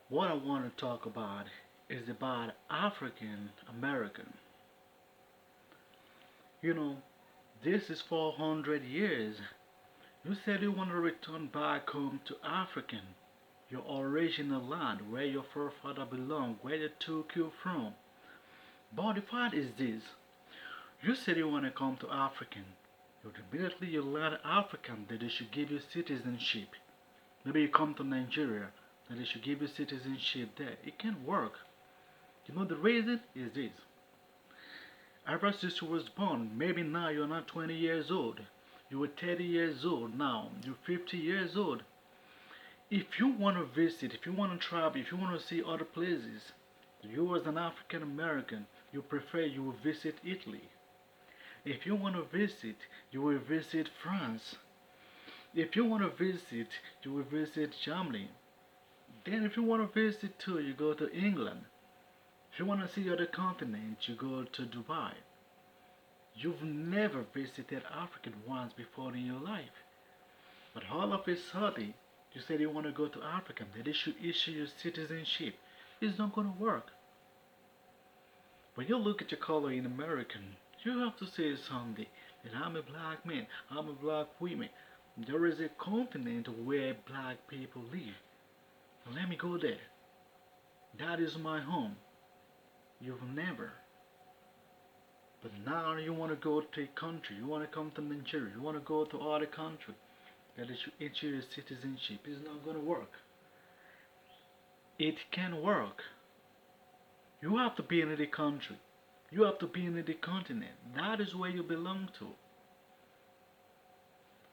What I want to talk about is about African American. You know, this is 400 years. You said you want to return back home to African, your original land, where your forefather belonged, where they took you from. But the fact is this: you said you want to come to African. You immediately you learn African that they should give you citizenship. Maybe you come to Nigeria and they should give you citizenship there. It can't work. You know the reason is this. Ever since you was born, maybe now you're not 20 years old. You were 30 years old now. You're 50 years old. If you want to visit, if you want to travel, if you want to see other places, you as an African American, you prefer you will visit Italy. If you want to visit, you will visit France. If you want to visit, you will visit Germany. Then if you want to visit too, you go to England. If you want to see other continents, you go to Dubai. You've never visited Africa once before in your life. But all of a sudden, you said you want to go to Africa, that they should issue you citizenship. It's not going to work. When you look at your color in American, you have to say something that I'm a black man, I'm a black woman. There is a continent where black people live. Let me go there. That is my home. You've never. But now you want to go to a country, you want to come to Nigeria, you want to go to other country that is issue your citizenship. It's not going to work. It can work. You have to be in the country. You have to be in the continent. That is where you belong to.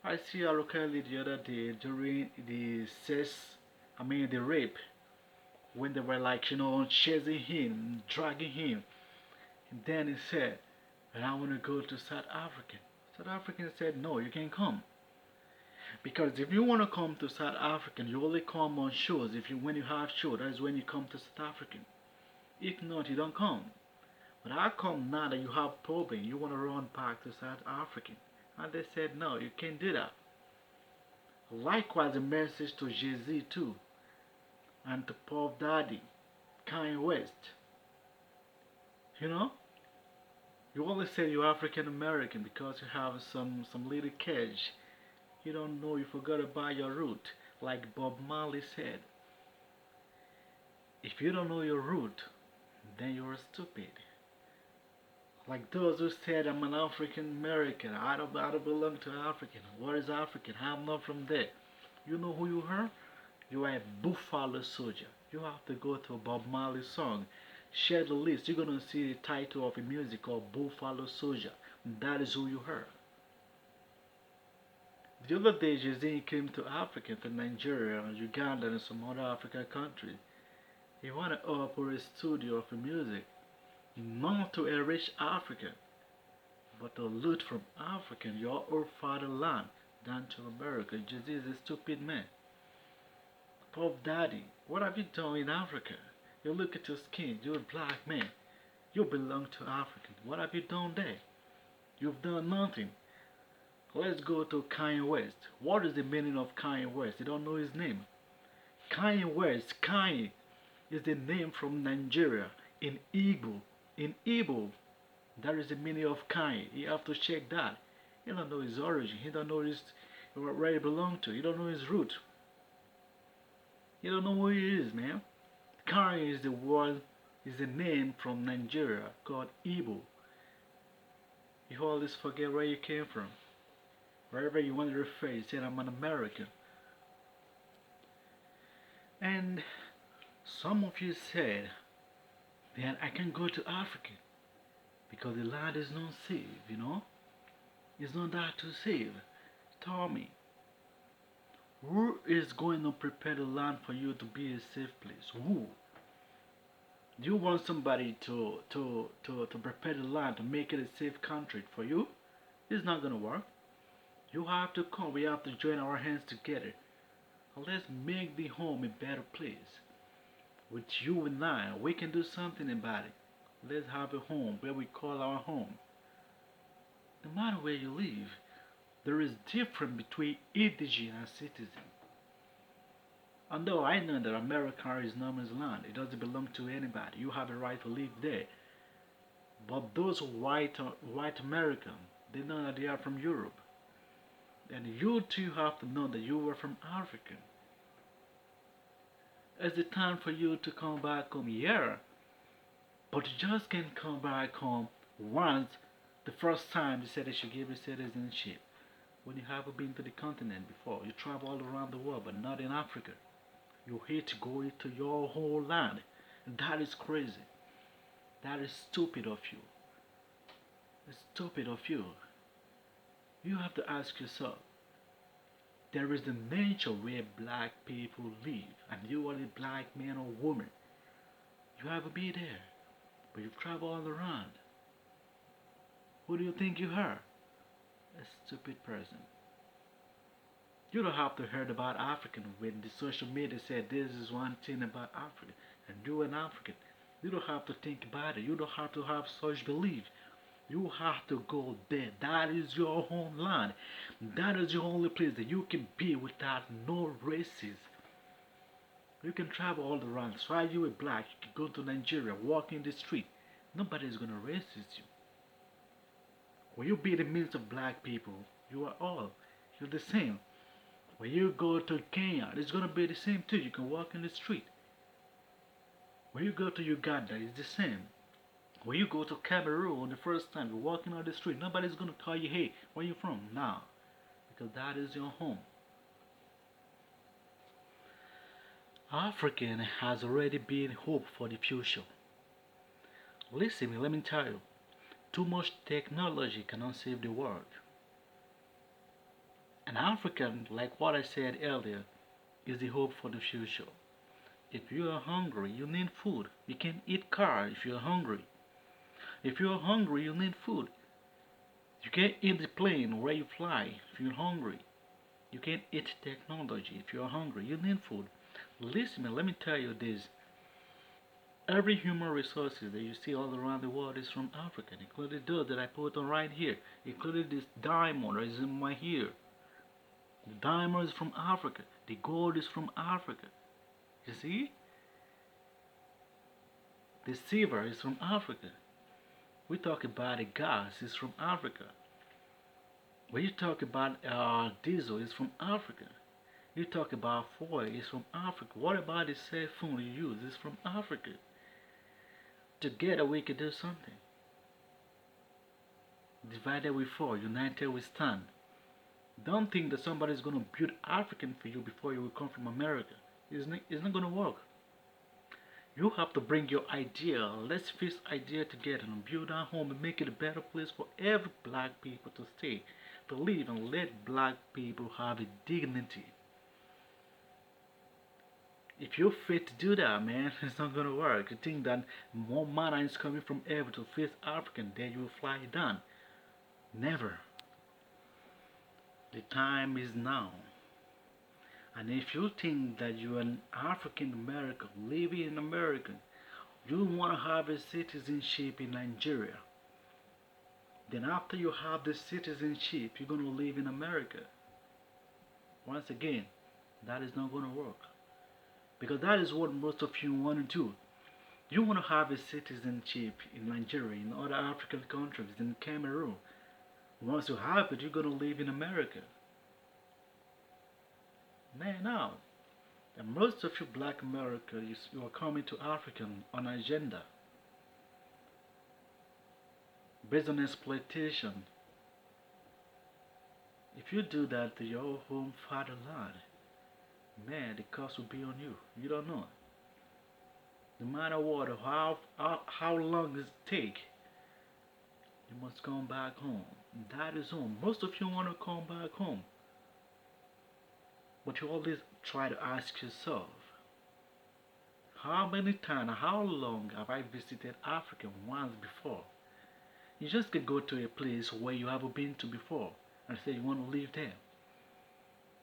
I see a locally the other day during the the rape, when they were like, chasing him, dragging him. And then he said, and I want to go to South Africa. South African said, no, you can't come. Because if you want to come to South African, you only come on shows. When you have show, that's when you come to South African. If not, you don't come. But I come now that you have problem, you want to run back to South African. And they said, no, you can't do that. Likewise, a message to JAY-Z too, and to Puff Daddy, KANYE West. You know, you always say you're African American because you have some little cash. You don't know, you forgot about your root, like Bob Marley said. If you don't know your root, then you're stupid. Like those who said, I'm an African American, I don't belong to African. What is African? I'm not from there. You know who you are? You are a Buffalo Soldier. You have to go to a Bob Marley song. Share the list. You're gonna see the title of a music called Buffalo Soldier. That is who you are. The other day, JAY-Z came to Africa, to Nigeria, Uganda, and some other African countries. He wanted to open a studio of music, not to enrich Africa, but to loot from Africa, your old fatherland, down to America. JAY-Z is a stupid man. Puff Daddy, what have you done in Africa? You look at your skin, you're a black man. You belong to Africa. What have you done there? You've done nothing. Let's go to KANYE West. What is the meaning of KANYE West? You don't know his name. KANYE West, KANYE is the name from Nigeria in Igbo. In Igbo, that is the meaning of KANYE. You have to check that. You don't know his origin. You don't know where he belongs to. You don't know his root. You don't know who he is, man. KANYE is the word, is the name from Nigeria called Igbo. You always forget where you came from. Wherever you want to refer, you say I'm an American. And some of you said that I can go to Africa because the land is not safe. It's not that to save. Tell me, who is going to prepare the land for you to be a safe place? Who? Do you want somebody to prepare the land to make it a safe country for you? It's not gonna work. You have to come. We have to join our hands together. Let's make the home a better place. With you and I, we can do something about it. Let's have a home where we call our home. No matter where you live, there is difference between indigene and citizen. Although I know that America is no man's land, it doesn't belong to anybody. You have a right to live there. But those white Americans, they know that they are from Europe, and you too have to know that you were from Africa. It's the time for you to come back home, yeah. But you just can't come back home once the first time they said they should give you citizenship. When you haven't been to the continent before, you travel all around the world, but not in Africa. You hate to go into your whole land. And that is crazy. That is stupid of you. It's stupid of you. You have to ask yourself, there is a nature where black people live, and you are a black man or woman. You haven't been there, but you travel all around. Who do you think you are? A stupid person. You don't have to hear about African when the social media said this is one thing about Africa, and you're an African. You don't have to think about it. You don't have to have such belief. You have to go there. That is your homeland. That is your only place that you can be without no races. You can travel all around. So are you a black? You can go to Nigeria, walk in the street. Nobody is gonna racist you. When you be in the midst of black people, you are all. You're the same. When you go to Kenya, it's gonna be the same too. You can walk in the street. When you go to Uganda, it's the same. When you go to Cameroon the first time, you're walking on the street, nobody's gonna call you, hey, where you from? Now, because that is your home. African has already been hope for the future. Listen, let me tell you, too much technology cannot save the world. An African, like what I said earlier, is the hope for the future. If you are hungry, you need food. You can eat car if you're hungry. If you're hungry, you need food. You can't eat the plane where you fly if you're hungry. You can't eat technology if you're hungry. You need food. Listen, let me tell you this. Every human resources that you see all around the world is from Africa, including those that I put on right here, including this diamond that is in my ear. The diamond is from Africa. The gold is from Africa. You see? The silver is from Africa. We talk about the gas, it's from Africa. When you talk about diesel, it's from Africa. You talk about foil, it's from Africa. What about the cell phone you use? It's from Africa. Together we can do something. Divided we fall, united we stand. Don't think that somebody's going to build African for you before you will come from America. It's not going to work. You have to bring your idea. Let's fix idea together and build our home and make it a better place for every black people to stay, to live, and let black people have a dignity. If you're fit to do that, man, it's not gonna work. You think that more money is coming from ever to face African, then you will fly down. Never. The time is now. And if you think that you're an African American living in America, you want to have a citizenship in Nigeria, then after you have the citizenship, you're going to live in America. Once again, that is not going to work. Because that is what most of you want to do. You want to have a citizenship in Nigeria, in other African countries, in Cameroon. Once you have it, you're going to live in America. Now, and most of you black Americans, you are coming to Africa on an agenda based on exploitation. If you do that to your home fatherland, man, the cost will be on you. You don't know. No matter what, or how long it take, you must come back home. That is home. Most of you want to come back home. But you always try to ask yourself, how many times, how long have I visited Africa once before? You just can go to a place where you haven't been to before and say you want to live there.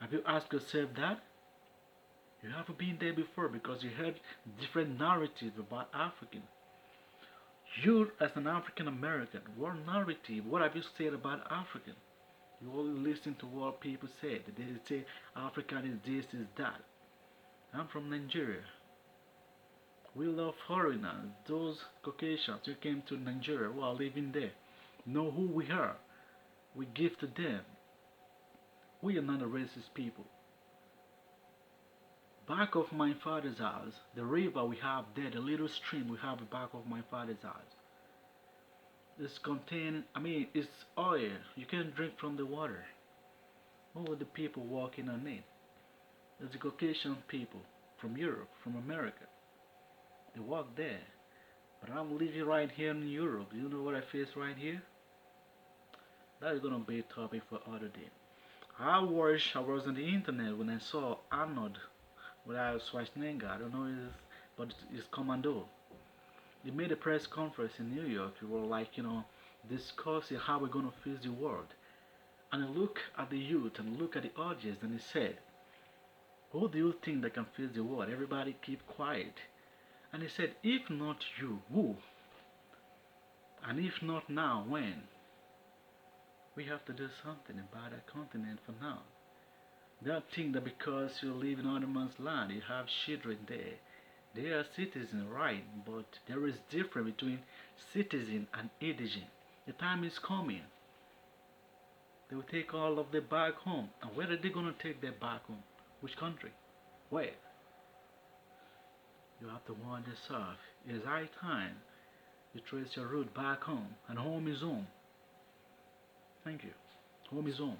Have you asked yourself that? You haven't been there before because you heard different narratives about African. You as an African American, what narrative, what have you said about African? You only listen to what people say. They say African is this, is that. I'm from Nigeria. We love foreigners, those Caucasians who came to Nigeria who are living there. Know who we are. We give to them. We are not a racist people. Back of my father's house, the river we have there, the little stream we have back of my father's house, is contained, it's oil. You can drink from the water. Who are the people walking on it? It's the Caucasian people from Europe, from America. They walk there. But I'm living right here in Europe. You know what I face right here? That is gonna be a topic for other day. I wish I was on the internet when I saw Arnold without Schwarzenegger. I don't know his, but it's Commando. They made a press conference in New York. We were like, discussing how we're gonna face the world. And I look at the youth and look at the audience and he said, who do you think that can face the world? Everybody keep quiet. And he said, if not you, who? And if not now, when? We have to do something about our continent for now. Don't think that because you live in other man's land, you have children there. They are citizens, right? But there is difference between citizen and indigent. The time is coming. They will take all of them back home. And where are they going to take them back home? Which country? Where? You have to warn yourself. It is high time you trace your route back home. And home is home. Thank you. Home is home.